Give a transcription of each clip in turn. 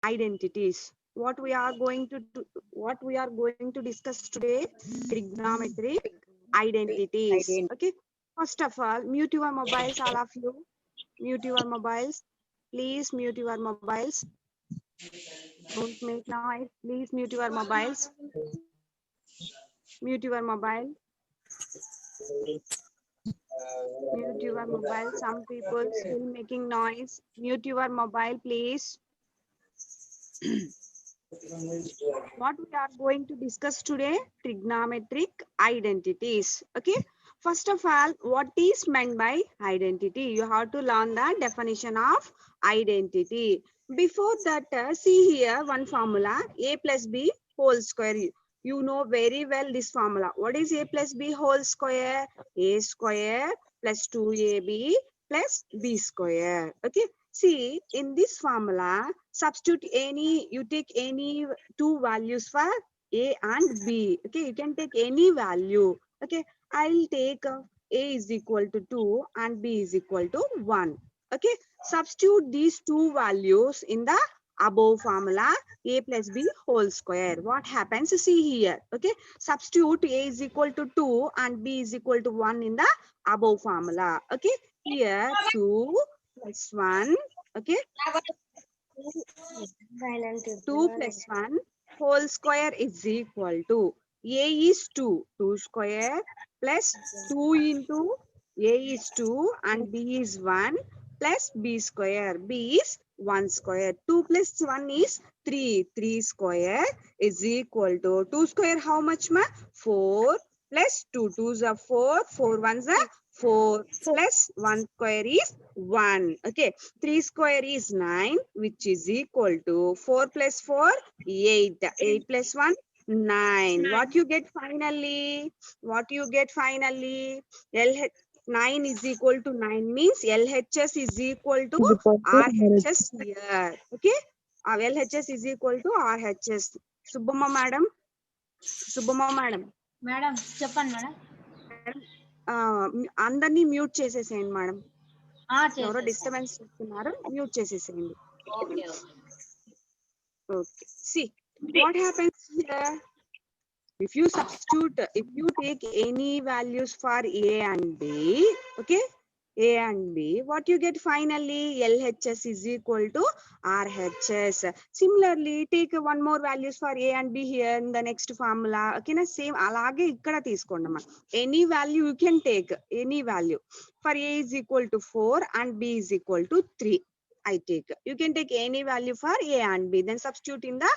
identities. What we are going to discuss today? Trigonometric identities. Identity. Okay. First of all, mute your mobiles, all of you. Mute your mobiles. Please mute your mobiles. Don't make noise. Please mute your mobiles. Mute your mobile. Mute your mobile. Some people still making noise. Mute your mobile, please. What we are going to discuss today? Trigonometric identities. Okay. First of all, what is meant by identity? You have to learn the definition of identity. Before that, see here one formula, a plus b whole square. You know very well this formula. What is a plus b whole square? A square plus 2ab plus b square. Okay. See, in this formula, substitute any, you take any two values for a and b. Okay, you can take any value. Okay, I'll take a is equal to 2 and b is equal to 1. Okay, substitute these two values in the above formula, a plus b whole square. What happens? See here. Okay, substitute a is equal to 2 and b is equal to 1 in the above formula. Okay, here 2 plus 1. Okay, 2 plus 1 whole square is equal to a is 2, 2 square plus 2 into a is 2 and b is 1 plus b square. B is 1 square. 2 plus 1 is 3. 3 square is equal to 2 square how much ma? 4 plus 2. 2s are 4. 4 ones are 4 plus 1 square is 1. Okay. 3 square is 9, which is equal to 4 plus 4, 8. 8 plus 1, 9. What you get finally? What you get finally? LH 9 is equal to 9 means LHS is equal to RHS here. Okay? LHS is equal to RHS. Subbamma madam. Subbamma madam. Madam చెప్పండి madam. అందరినీ mute చేసేసేయండి madam. ఎవరో చేసేసాను. Disturbance చేస్తున్నారు, mute చేసేసేయండి. Okay Okay. See, what happens here? If you substitute, if you take any values for a and b, okay, a and b, what you get finally? LHS is equal to RHS. Similarly, take one more values for a and b here in the next formula. Okay, na same alage ikkada teeskondama. Any value you can take, any value. For a is equal to 4 and b is equal to 3. I take. You can take any value for a and b. Then substitute in the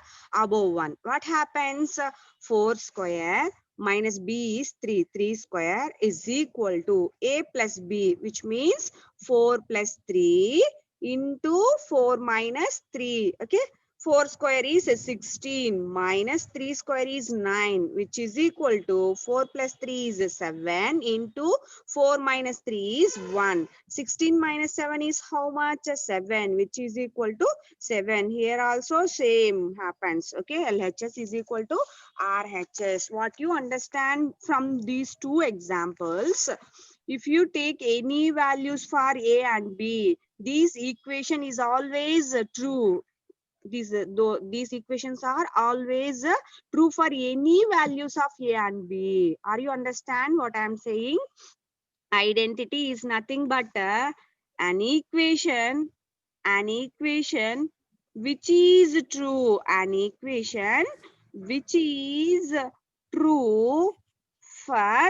above one. What happens? 4 square minus b is 3. 3 square is equal to a plus b, which means 4 plus 3 into 4 minus 3. Okay. 4 square is 16 minus 3 square is 9, which is equal to 4 plus 3 is 7 into 4 minus 3 is 1. 16 minus 7 is how much? 7, which is equal to 7. Here also same happens. Okay, LHS is equal to RHS. What you understand from these two examples? If you take any values for A and B, this equation is always true. These equations are always true for any values of A and B. Are you understand what I am saying? Identity is nothing but an equation which is true, an equation which is true for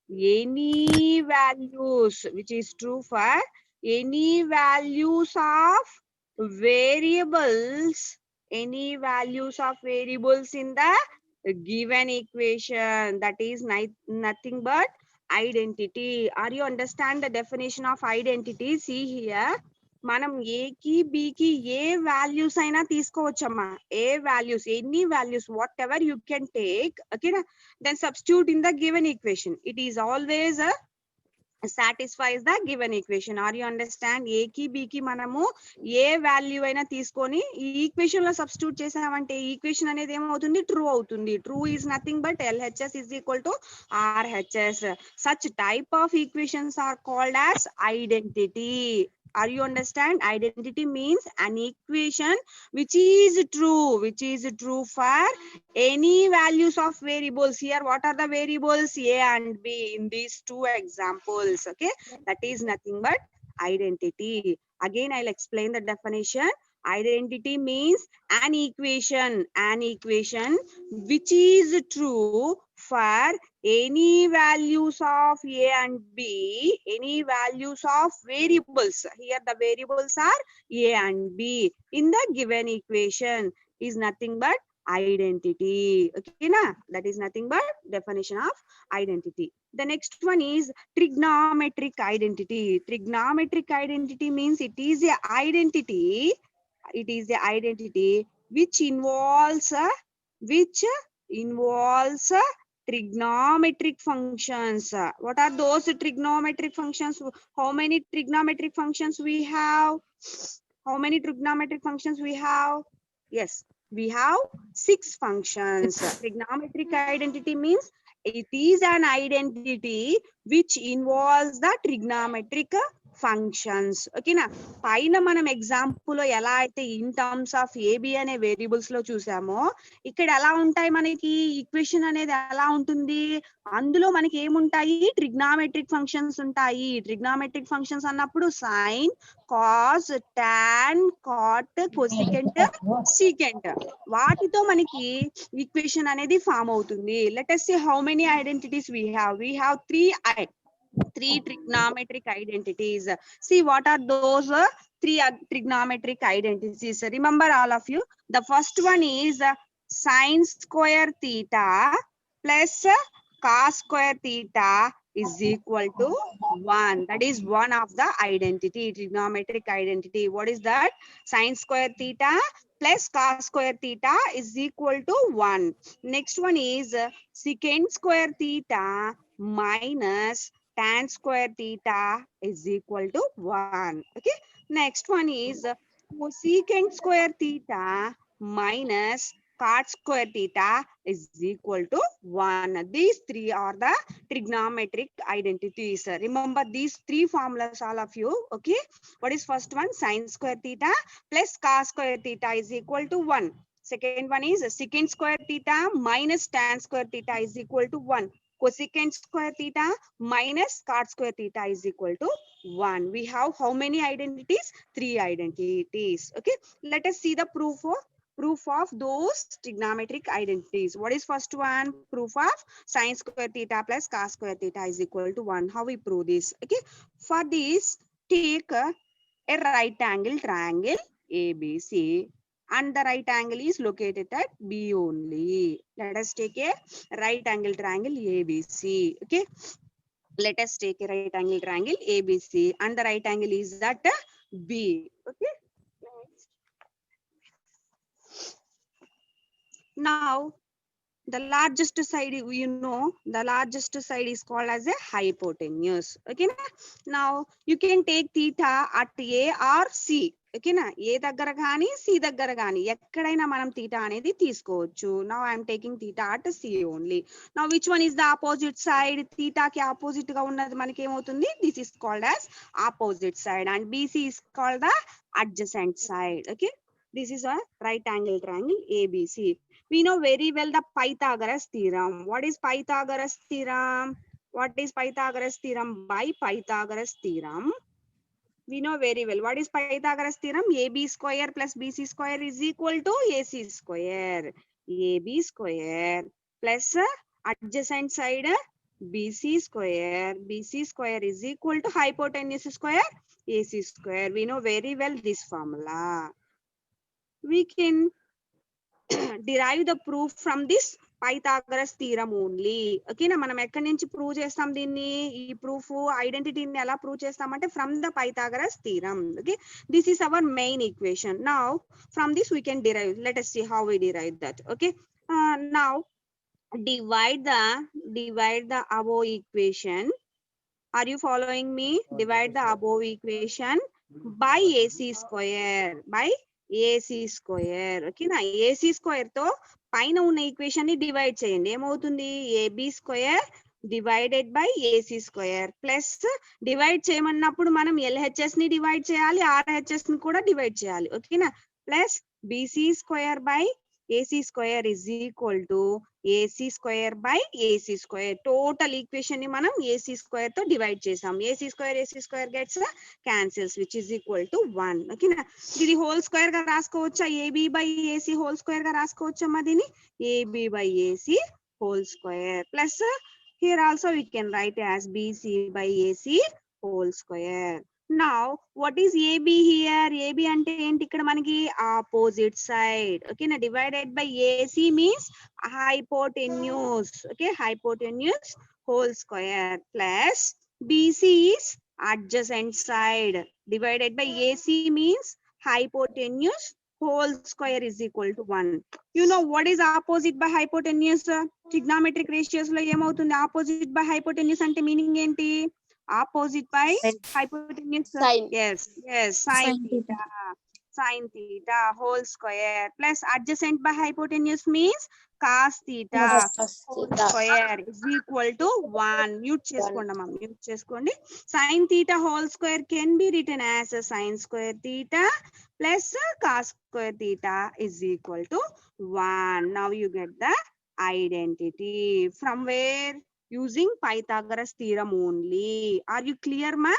any values, which is true for any values of variables, any values of variables in the given equation. That is nothing but identity. Are you understand the definition of identity? See here, మనం ఏకి బికి ఏ values అయినా తీసుకోవచ్చమ్మా. ఏ values, any values, whatever you can take. ఓకేనా? Then substitute in the given equation. It is always satisfies the given equation. Are you understand? A కి b కి మనము ఏ వాల్యూ అయినా తీసుకొని ఈ ఈక్వేషన్ లో సబ్స్టిట్యూట్ చేసామంటే ఈక్వేషన్ అనేది ఏమవుతుంది? ట్రూ అవుతుంది. True is nothing but LHS is equal to RHS. Such type of equations are called as identity. Are you understand? Identity means an equation which is true for any values of variables. Here, what are the variables? A and B in these two examples. Okay, that is nothing but identity. Again, I'll explain the definition. Identity means an equation which is true for any values of A and B, any values of variables. Here the variables are A and B in the given equation is nothing but identity. Okay, na? That is nothing but definition of identity. The next one is trigonometric identity. Trigonometric identity means it is a identity. It is a identity which involves trigonometric functions. What are those trigonometric functions? How many trigonometric functions we have? How many trigonometric functions we have? Yes, we have 6 functions. Trigonometric identity means it is an identity which involves the trigonometric functions. Okay na? పైన మనం example లో ఎలా అయితే in terms of AB అనే variables లో చూసామో ఇక్కడ ఎలా ఉంటాయి మనకి ఈక్వేషన్ అనేది ఎలా ఉంటుంది అందులో మనకి ఏముంటాయి ట్రిగ్నామెట్రిక్ ఫంక్షన్స్ ఉంటాయి ట్రిగ్నామెట్రిక్ ఫంక్షన్స్ అన్నప్పుడు sine cos tan cot cosecant secant వాటితో మనకి ఈక్వేషన్ అనేది ఫామ్ అవుతుంది let us see how many identities we have three trigonometric identities. See what are those three trigonometric identities. Remember all of you. The first one is sine square theta plus cos square theta is equal to 1. That is one of the identity, trigonometric identity. What is that? Sine square theta plus cos square theta is equal to 1. Next one is secant square theta minus tan square theta is equal to 1. Okay. Next one is cosecant square theta minus cot square theta is equal to 1. These three are the trigonometric identities. Remember these three formulas, all of you. Okay. What is first one? Sine square theta plus cos square theta is equal to 1. Second one is secant square theta minus tan square theta is equal to 1. Cosecant square theta minus cot square theta is equal to 1. We have how many identities? 3 identities. Okay. Let us see the proof of those trigonometric identities. What is first one? Proof of sine square theta plus cos square theta is equal to 1. How we prove this? Okay. For this, take a right angle triangle ABC. And the right angle is located at B only. Let us take a right angle triangle ABC. Okay. Let us take a right angle triangle ABC and the right angle is at B. Okay. Next. Now, the largest side, you know, the largest side is called as a hypotenuse. Okay. Now, you can take theta at A or C. ఓకేనా ఏ దగ్గర కానీ C దగ్గర కానీ ఎక్కడైనా మనం theta అనేది తీసుకోవచ్చు now I'm taking theta at C only now which one is the opposite side తీటాకి ఆపోజిట్ గా ఉన్నది మనకి ఏమవుతుంది this is called as opposite side and BC is called the adjacent side okay this is a right angle triangle ABC we know very well the Pythagoras theorem. What is Pythagoras theorem? What is Pythagoras theorem? By Pythagoras theorem, we know very well. What is Pythagoras theorem? AB square plus BC square is equal to AC square. AB square plus adjacent side BC square. BC square is equal to hypotenuse square AC square. We know very well this formula. We can derive the proof from this Pythagoras theorem only. Okay na మనం ఎక్కడి నుంచి prove చేస్తాం దీన్ని ఈ proof ఐడెంటిటీని ఎలా prove చేస్తామంటే from the Pythagoras theorem. Okay, this is our main equation. Now from this we can derive. Let us see how we derive that. Okay, now divide the above equation. Are you following me? Divide the above equation by AC square. By AC square. Okay na AC square తో పైన ఉన్న equation ని divide చేయండి ఏమవుతుంది AB square divided by AC square plus divide చేయమన్నప్పుడు మనం LHS ని divide చేయాలి, ఆర్హెచ్ఎస్ ని కూడా డివైడ్ చేయాలి. ఓకేనా? Plus BC square by AC square is equal to AC square by AC square. Total equation ని మనం ఏసీ స్క్వేర్ తో డివైడ్ చేసాం. AC square gets cancels which is equal to 1. ఓకేనా? ఇది హోల్ స్క్వేర్ గా రాసుకోవచ్చా? AB by AC whole square గా రాసుకోవచ్చమ్మా దీన్ని. AB by AC whole square plus here also we can write as BC by AC whole square. Now what is AB here? AB ante enti ikkada manaki opposite side. Okay na, divided by AC means hypotenuse. Okay, hypotenuse whole square plus BC is adjacent side. Divided by AC means hypotenuse whole square is equal to 1. You know what is opposite by hypotenuse? Trigonometric ratios lo emautundi opposite by hypotenuse ante meaning enti? Opposite by hypotenuse. Sine. Yes, sine theta. Sine theta whole square plus adjacent by hypotenuse means cos theta whole square is equal to 1. Mute cheskondi amma, mute cheskondi. Sine theta whole square can be written as a sine square theta plus cos square theta is equal to 1. Now you get the identity. From where? Using Pythagoras theorem only. Are you clear, ma?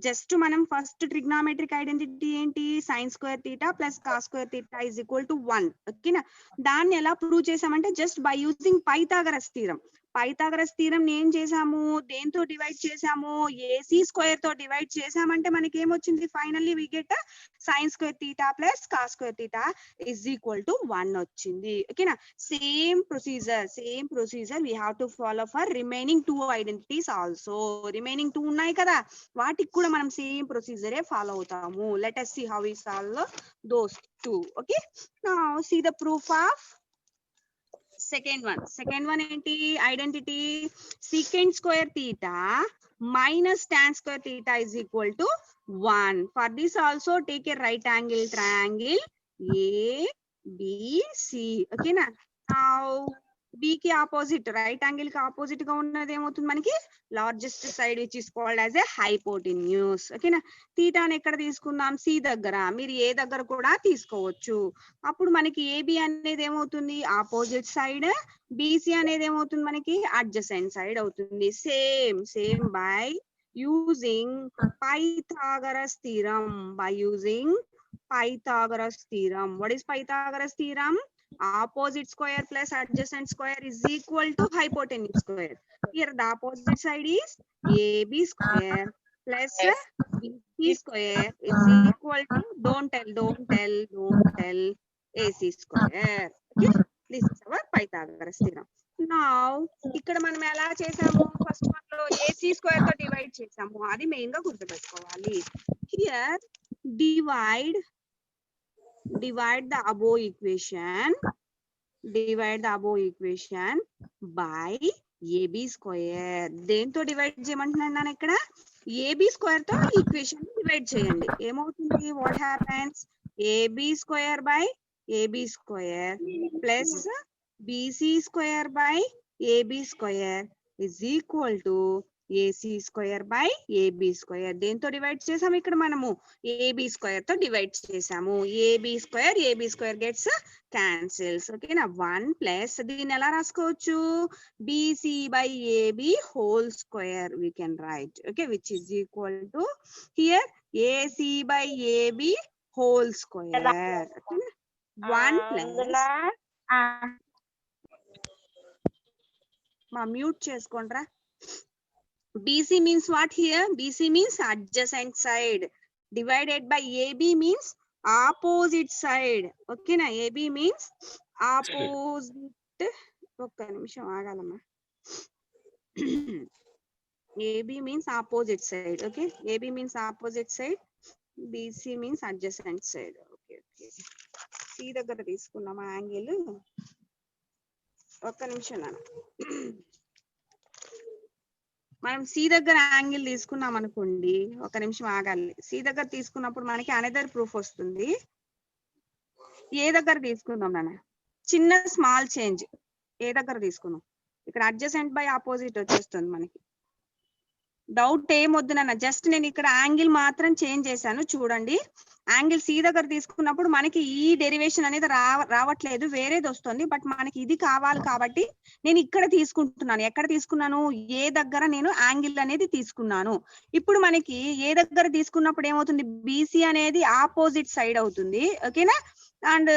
Just మనం first trigonometric identity ఏంటి? Sign square theta plus cos square theta is equal to 1. ఓకేనా? దాన్ని ఎలా prove చేసామంటే just by using Pythagoras theorem. Pythagoras theorem ఏం చేసాము? దేంతో divide చేసాము? ఏసీ స్క్వేర్ తో డివైడ్ చేసామంటే మనకి ఏమొచ్చింది? Finally we get sine square theta plus cos square theta is equal to 1 వచ్చింది. ఓకేనా? Same procedure we have to follow for remaining 2 identities also. Remaining 2 ఉన్నాయి కదా, వాటికి కూడా మనం సేమ్ ప్రొసీజరే ఫాలో అవుతాము. Let us see how we solve those 2. Okay, now see the proof of second one ఏంటి? Identity secant square theta minus tan square theta is equal to 1. For this also take a right angle triangle ABC. Okay na? Now B కి opposite, right angle కి opposite గా ఉన్నది ఏమవుతుంది మనకి? Largest side which is called as a hypotenuse. ఓకేనా? థీటాని ఎక్కడ తీసుకుందాం? C దగ్గర. మీరు ఏ దగ్గర కూడా తీసుకోవచ్చు. అప్పుడు మనకి ఏబి అనేది ఏమవుతుంది? Opposite side. బిసి అనేది ఏమవుతుంది మనకి? అడ్జసెంట్ సైడ్ అవుతుంది. Same by using Pythagoras theorem. What is Pythagoras theorem? Opposite square plus adjacent square is equal to hypotenuse square. Here the opposite side is AB square plus BC square is equal to, don't tell, AC square. Okay, this is our Pythagoras theorem. Now ఇక్కడ మనం ఎలా చేసాము? First one లో AC square తో divide చేసాము. అది main గా గుర్తుపెట్టుకోవాలి. Here divide the above equation by AB square. దేంతో డివైడ్ చేయమంటున్నాను నేను ఇక్కడ? AB square తో ఈక్వేషన్ డివైడ్ చేయండి. ఏమవుతుంది? What happens? AB square by AB square plus BC square by AB square is equal to AC square by AB square. దేంతో divide చేసాము ఇక్కడ మనము? AB square తో డివైడ్ చేసాము. AB square gets cancels. ఓకేనా? 1 plus దీన్ని ఎలా రాసుకోవచ్చు? BC by AB whole square we can write. Okay, which is equal to here AC by AB whole square. Okay? 1 plus మా mute చేసుకోండ్రా. BC means what here? BC means adjacent side. Divided by AB means opposite side. Okay na? AB means opposite. ఒక్క నిమిషం ఆగాలమ్మా. AB means opposite side. Okay, AB means opposite side. BC means adjacent side. Okay. C దగ్గర తీసుకున్నాం angle. ఒక్క నిమిషం నాన్న. మనం C దగ్గర angle తీసుకున్నాం అనుకోండి, ఒక నిమిషం ఆగాలి. సి దగ్గర తీసుకున్నప్పుడు మనకి అనదర్ ప్రూఫ్ వస్తుంది. ఏ దగ్గర తీసుకుందాం నాన్న? చిన్న స్మాల్ చేంజ్ ఏ దగ్గర తీసుకుందాం? ఇక్కడ అడ్జసెంట్ బై ఆపోజిట్ వచ్చేస్తుంది మనకి. డౌట్ ఏం వద్దు నాన్న, జస్ట్ నేను ఇక్కడ యాంగిల్ మాత్రం చేంజ్ చేశాను చూడండి. యాంగిల్ సి దగ్గర తీసుకున్నప్పుడు మనకి ఈ డెరివేషన్ అనేది రావట్లేదు, వేరేది వస్తుంది. బట్ మనకి ఇది కావాలి కాబట్టి నేను ఇక్కడ తీసుకుంటున్నాను. ఎక్కడ తీసుకున్నాను? ఏ దగ్గర నేను యాంగిల్ అనేది తీసుకున్నాను. ఇప్పుడు మనకి ఏ దగ్గర తీసుకున్నప్పుడు ఏమవుతుంది? బీసీ అనేది ఆపోజిట్ సైడ్ అవుతుంది, ఓకేనా. అండ్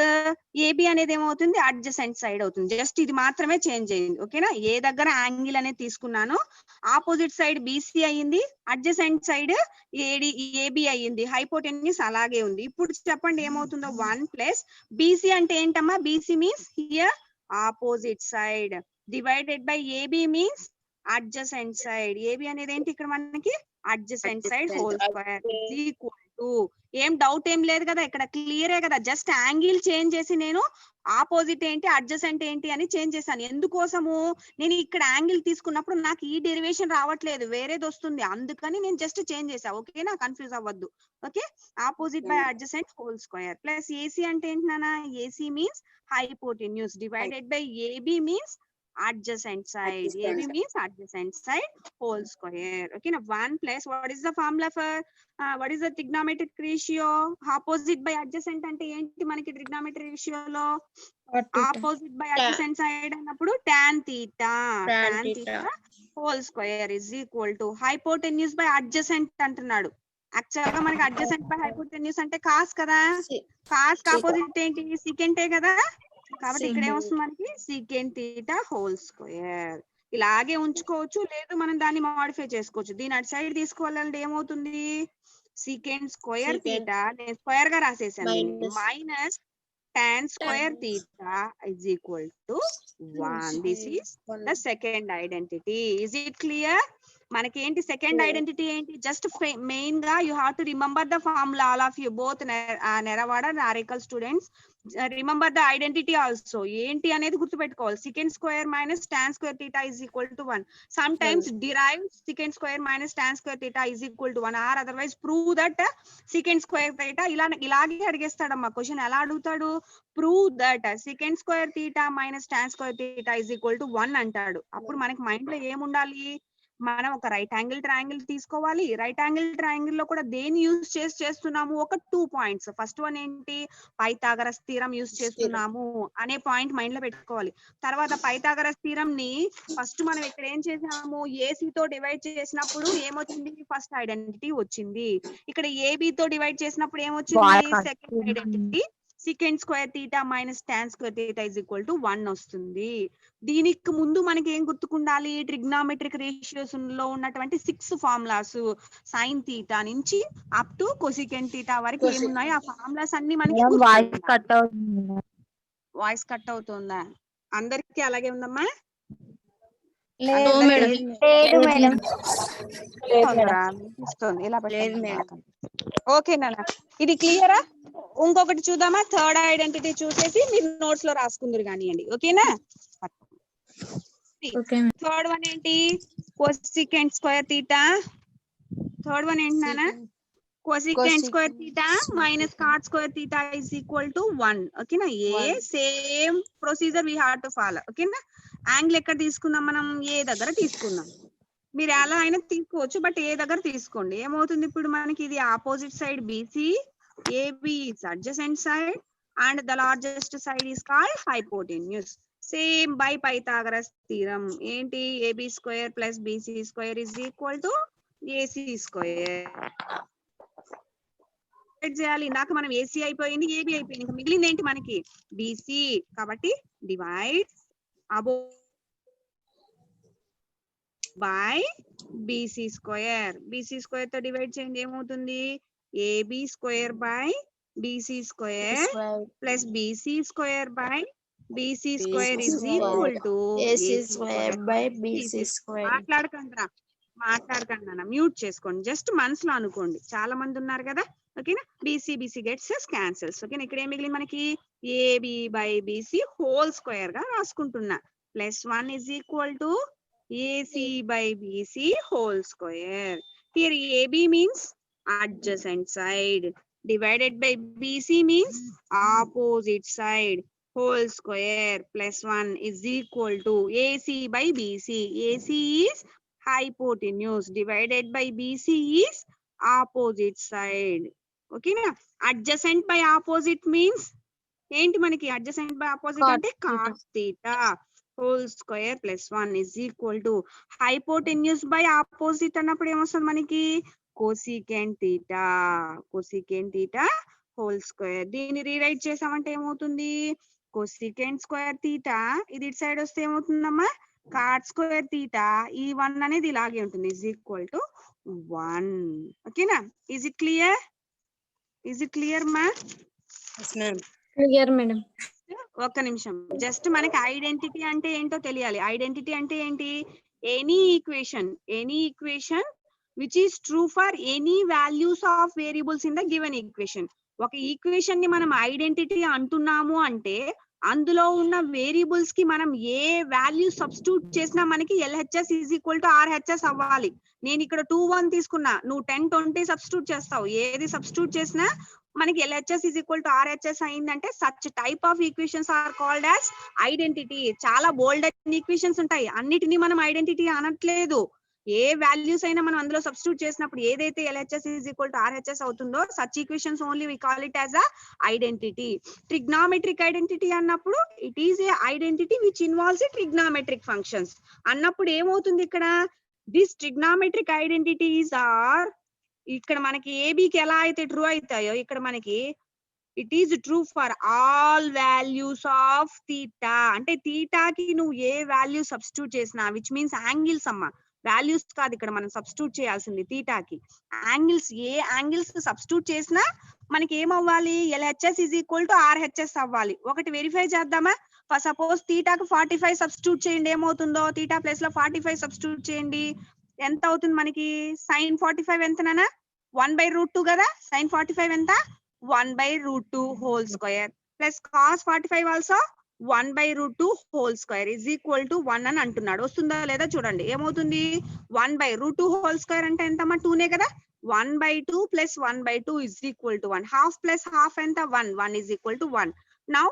ఏబి అనేది ఏమవుతుంది? అడ్జసెంట్ సైడ్ అవుతుంది. జస్ట్ ఇది మాత్రమే చేంజ్ అయ్యింది, ఓకేనా. ఏ దగ్గర యాంగిల్ అనేది తీసుకున్నాను, ఆపోజిట్ సైడ్ బీసీ అయ్యింది, అడ్జసెంట్ సైడ్ ఏబి అయ్యింది, హైపోటెన్యూస్ అలాగే ఉంది. ఇప్పుడు చెప్పండి ఏమవుతుందో. 1 ప్లస్ బీసీ అంటే ఏంటమ్మా? BC means here opposite side divided by AB means adjacent side. AB అనేది ఏంటి ఇక్కడ మనకి? Adjacent side whole square equal to. ఏం డౌట్ ఏం లేదు కదా, ఇక్కడ క్లియరే కదా. జస్ట్ యాంగిల్ చేంజ్ చేసి నేను ఆపోజిట్ ఏంటి అడ్జసెంట్ ఏంటి అని చేంజ్ చేశాను. ఎందుకోసము? నేను ఇక్కడ యాంగిల్ తీసుకున్నప్పుడు నాకు ఈ డెరివేషన్ రావట్లేదు, వేరేది వస్తుంది, అందుకని నేను జస్ట్ చేంజ్ చేసా, ఓకేనా. కన్ఫ్యూజ్ అవ్వద్దు, okay. Opposite by adjacent whole square plus AC అంటే ఏంటి నాన్న? AC means hypotenuse divided by AB means adjacent side. AB means adjacent side whole square. Okay, now 1 plus what is the formula for what is the trigonometric ratio? Opposite by adjacent ante enti manaki trigonometric ratio lo opposite by adjacent side annappudu tan theta whole square is equal to hypotenuse by adjacent antunnadu. Actual గా మనకి adjacent by hypotenuse అంటే cos కదా. Cos opposite ఏంటి? సెకంటే కదా. కాబట్టి ఇక్కడ ఏమొస్తుంది మనకి? Secant theta whole square. ఇలాగే ఉంచుకోవచ్చు, లేదు మనం దాన్ని మాడిఫై చేసుకోవచ్చు. దీని అటు సైడ్ తీసుకోవాలంటే ఏమవుతుంది? సీకెంట్ స్క్వేర్ థీటా, నేను స్క్వేర్ గా రాసేసాను, minus tan square theta is equal to 1. This is the second identity. Is it clear? మనకి ఏంటి సెకండ్ ఐడెంటిటీ ఏంటి? జస్ట్ మెయిన్ గా you have to remember the formula, all of you both Neravada Narekal students. Remember the identity also. ఏంటి అనేది గుర్తుపెట్టుకోవాలి. Secant square minus tan square theta is equal to 1. Some times derive secant square minus tan square theta is equal to 1, or otherwise prove that secant square theta. ఇలాగే అడిగేస్తాడమ్మా question. ఎలా అడుగుతాడు? Prove that secant square theta minus tan square theta is equal to 1 అంటాడు. అప్పుడు మనకి mind లో ఏముండాలి? మనం ఒక రైట్ యాంగిల్ ట్రయాంగిల్ తీసుకోవాలి. రైట్ యాంగిల్ ట్రయాంగిల్ లో కూడా దేని యూజ్ చేస్తున్నాము? ఒక 2 పాయింట్స్. ఫస్ట్ వన్ ఏంటి? పైథాగరస్ థీరం యూజ్ చేస్తున్నాము అనే పాయింట్ మైండ్ లో పెట్టుకోవాలి. తర్వాత పైథాగరస్ థీరం ని ఫస్ట్ మనం ఇక్కడ ఏం చేసాము? ఏసీతో డివైడ్ చేసినప్పుడు ఏమొచ్చింది? ఫస్ట్ ఐడెంటిటీ వచ్చింది. ఇక్కడ ఏబి తో డివైడ్ చేసినప్పుడు ఏమొచ్చింది? Second identity. secant square theta minus tan square theta is equal to 1 వస్తుంది. దీనికి ముందు మనకి ఏం గుర్తుకుండాలి? ట్రిగ్నామెట్రిక్ రేషియోస్ లో ఉన్నటువంటి 6 ఫార్ములాస్, సైన్ థీటా నుంచి అప్ టు కొసికెంట్ థీటా వరకు ఏమున్నాయి ఆ ఫార్ములాస్ అన్ని మనకి. వాయిస్ కట్ అవుతుందా? అందరికి అలాగే ఉందమ్మా? ఓకే నాన్న, ఇది క్లియరా? ఇంకొకటి చూద్దామా? థర్డ్ ఐడెంటిటీ చూసేసి మీరు నోట్స్ లో రాసుకుందరు కానివ్వండి, ఓకేనా. థర్డ్ వన్ ఏంటి? Cosecant square theta. Third one ఏంటి నాన్న? Cosecant square theta minus cot square theta is equal to 1, ఓకేనా. A same procedure we have to follow, ఓకేనా. యాంగిల్ ఎక్కడ తీసుకుందాం మనం? ఏ దగ్గర తీసుకుందాం. మీరు ఎలా అయినా తీసుకోవచ్చు, బట్ ఏ దగ్గర తీసుకోండి. ఏమవుతుంది ఇప్పుడు మనకి? ఇది opposite side BC, AB is adjacent side and the largest side is called hypotenuse. Same by Pythagoras theorem. ఏంటి? AB square plus BC square is equal to AC square. చేయాలి. ఇందాక మనం AC అయిపోయింది, AB అయిపోయింది, ఇంకా మిగిలింది ఏంటి మనకి? BC. కాబట్టి divide above by BC square. BC square తో డివైడ్ చేయండి, ఏమవుతుంది? AB square by BC square plus BC square by BC square is equal to AC square by BC square. మాట్లాడకండి, మ్యూట్ చేసుకోండి, జస్ట్ మనసులో అనుకోండి. చాలా మంది ఉన్నారు కదా, ఓకేనా. BC గెట్స్ క్యాన్సిల్స్, ఓకేనా. ఇక్కడ ఏం మిగిలింది మనకి? AB by BC whole square గా రాసుకుంటున్నా. Plus 1 is equal to AC by BC whole square. Here AB means adjacent side divided by BC means opposite side whole square plus 1 is equal to AC by BC. AC is hypotenuse divided by BC is opposite side. Okay na? Adjacent by opposite means ఏంటి మనకి adjacent by opposite Cot అంటే cot theta whole square plus 1 is equal to hypotenuse by opposite అన్నప్పుడు ఏమొస్తుంది మనకి cosecant theta whole square. దీన్ని rewrite చేసామంటే ఏమవుతుంది cosecant square theta ఇది ఇటు సైడ్ వస్తే ఏమవుతుందమ్మా cot square theta ఈ 1 అనేది ఇలాగే ఉంటుంది is equal to 1. ఓకేనా is it clear మా క్లియర్ మేడం. ఒక్క నిమిషం జస్ట్ మనకి ఐడెంటిటీ అంటే ఏంటో తెలియాలి. ఐడెంటిటీ అంటే ఏంటి any equation which is true for any values of variables in the given equation. ఒక ఈక్వేషన్ ని మనం ఐడెంటిటీ అంటున్నాము అంటే అందులో ఉన్న వేరియబుల్స్ కి మనం ఏ వాల్యూ సబ్స్టిట్యూట్ చేసినా మనకి LHS is equal to RHS అవ్వాలి. నేను ఇక్కడ 2 1 తీసుకున్నా, నువ్వు 10 20 సబ్స్టిట్యూట్ చేస్తావు, ఏది సబ్స్టిట్యూట్ చేసినా మనకి LHS is equal to RHS అయిందంటే such type of equations are called as identity. చాలా బోల్డ్ ఈక్వేషన్స్ ఉంటాయి, అన్నిటినీ మనం ఐడెంటిటీ అనట్లేదు. ఏ వాల్యూస్ అయినా మనం అందులో సబ్స్టిట్యూట్ చేసినప్పుడు ఏదైతే LHS is equal to RHS అవుతుందో such equations only we call it as a identity. Trigonometric identity అన్నప్పుడు it is a identity which involves trigonometric functions అన్నప్పుడు ఏమవుతుంది ఇక్కడ దిస్ ట్రిగ్నామెట్రిక్ ఐడెంటిటీస్ ఆర్ ఇక్కడ మనకి ఏబికి ఎలా అయితే ట్రూ అవుతాయో ఇక్కడ మనకి it is true for all values of theta. అంటే థీటాకి నువ్వు ఏ వాల్యూ సబ్స్టిట్యూట్ చేసినా విచ్ మీన్స్ యాంగిల్స్ అమ్మా, వాల్యూస్ కాదు ఇక్కడ మనం సబ్స్టిట్యూట్ చేయాల్సింది థీటాకి. యాంగిల్స్ ఏ యాంగిల్స్ సబ్స్టిట్యూట్ చేసినా మనకి ఏమవ్వాలి LHS is equal to RHS అవ్వాలి. ఒకటి వెరిఫై చేద్దామా? ఫర్ సపోజ్ థీటాకు 45 సబ్స్టిట్యూట్ చేయండి, ఏమవుతుందో థీటా ప్లేస్ లో 45 సబ్స్టిట్యూట్ చేయండి, ఎంత అవుతుంది మనకి sin 45 ఎంతనా 1/√2 కదా. sin 45 ఎంత 1/√2 whole square plus cos 45 also 1/√2 whole square is equal to 1 అని అంటున్నాడు. వస్తుందా లేదా చూడండి. ఏమవుతుంది 1/√2 హోల్ స్క్వేర్ అంటే ఎంతమ్మా 2నే కదా. 1/2 plus 1/2 is equal to 1. Half plus half ఎంత 1 is equal to 1. Now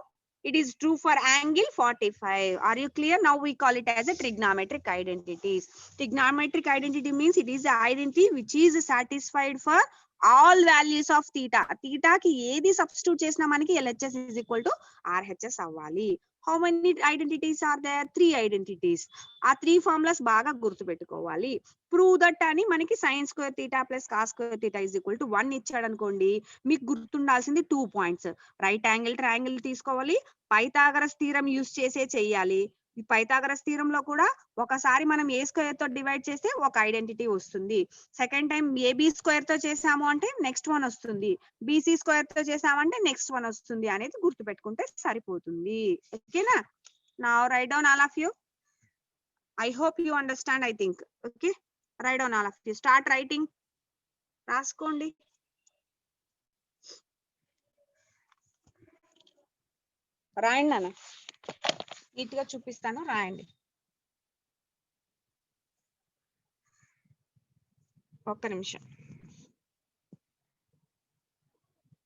it is true for angle 45. Are you clear? Now we call it as a trigonometric identities. Trigonometric identity means it is an identity which is satisfied for all values of theta. Theta ki edi substitute chesina manaki LHS is equal to RHS avvali. How many identities are there? 3 identities. ఆ 3 formulas బాగా గుర్తు పెట్టుకోవాలి. Prove that అని మనకి sin square theta plus cos square theta is equal to 1 ఇచ్చాడు అనుకోండి, మీకు గుర్తుండాల్సింది 2 points. Right angle triangle తీసుకోవాలి, పైథాగరస్ థీరం యూస్ చేసే చెయ్యాలి. ఈ పైథాగరస్ థీరంలో కూడా ఒకసారి మనం ఏ స్క్వేర్ తో డివైడ్ చేస్తే ఒక ఐడెంటిటీ వస్తుంది, సెకండ్ టైం ఏబి స్క్వేర్ తో చేసాము అంటే నెక్స్ట్ వన్ వస్తుంది, బీసీ స్క్వేర్ తో చేసామంటే నెక్స్ట్ వన్ వస్తుంది అనేది గుర్తు పెట్టుకుంటే సరిపోతుంది. ఓకేనా? Now right down all of you. I hope you understand, I think. Okay, write down all of you. Start writing. రాసుకోండి. రాయండి అన్న, నీట్ గా చూపిస్తాను, రాయండి. ఒక్క నిమిషం.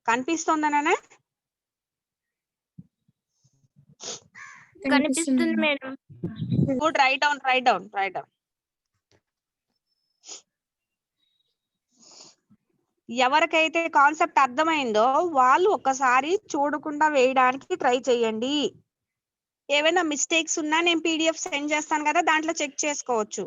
కనిపిస్తుందనా? కనిపిస్తుంది మేడం. Good, right down. ఎవరికైతే కాన్సెప్ట్ అర్థమైందో వాళ్ళు ఒక్కసారి చూడకుండా వేయడానికి ట్రై చేయండి. ఏమైనా మిస్టేక్స్ ఉన్నా నేను PDF సెండ్ చేస్తాను కదా, దాంట్లో చెక్ చేసుకోవచ్చు.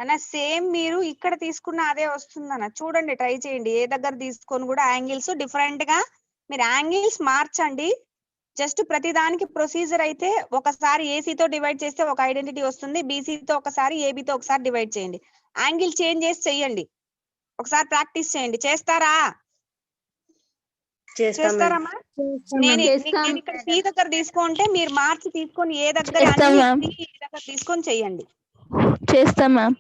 అన్న సేమ్ మీరు ఇక్కడ తీసుకున్న అదే వస్తుందన్న, చూడండి, ట్రై చేయండి. ఏ దగ్గర తీసుకొని కూడా యాంగిల్స్ డిఫరెంట్ గా మీరు యాంగిల్స్ మార్చండి. జస్ట్ ప్రతి దానికి ప్రొసీజర్ అయితే ఒకసారి ఏసీతో డివైడ్ చేస్తే ఒక ఐడెంటిటీ వస్తుంది, బీసీతో ఒకసారి, ఏబీతో ఒకసారి డివైడ్ చేయండి. యాంగిల్ చేంజ్ చేసి చెయ్యండి, ఒకసారి ప్రాక్టీస్ చేయండి. చేస్తారా? చేస్తారమ్మా? నేను నేను ఇక్కడ టీ దగ్గర తీసుకుంటే మీరు మార్చి తీసుకొని ఏ దగ్గర అన్ని టీ దగ్గర తీసుకొని చెయ్యండి. చేస్తాం మ్యామ్.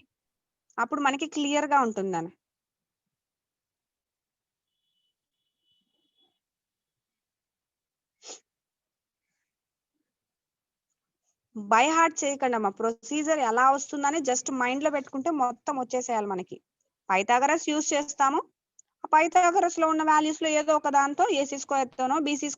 అప్పుడు మనకి క్లియర్ గా ఉంటుందని. బై హార్ట్ చేయకండి అమ్మా. ప్రొసీజర్ ఎలా వస్తుందని జస్ట్ మైండ్ లో పెట్టుకుంటే మొత్తం వచ్చేసేయాలి మనకి. పైథాగరస్ యూజ్ చేస్తాము. పైథాగరస్ లో ఉన్న వాల్యూస్ లో ఏదో ఒక దాంతో ఏసీ స్క్వేర్ తోనో బీసీ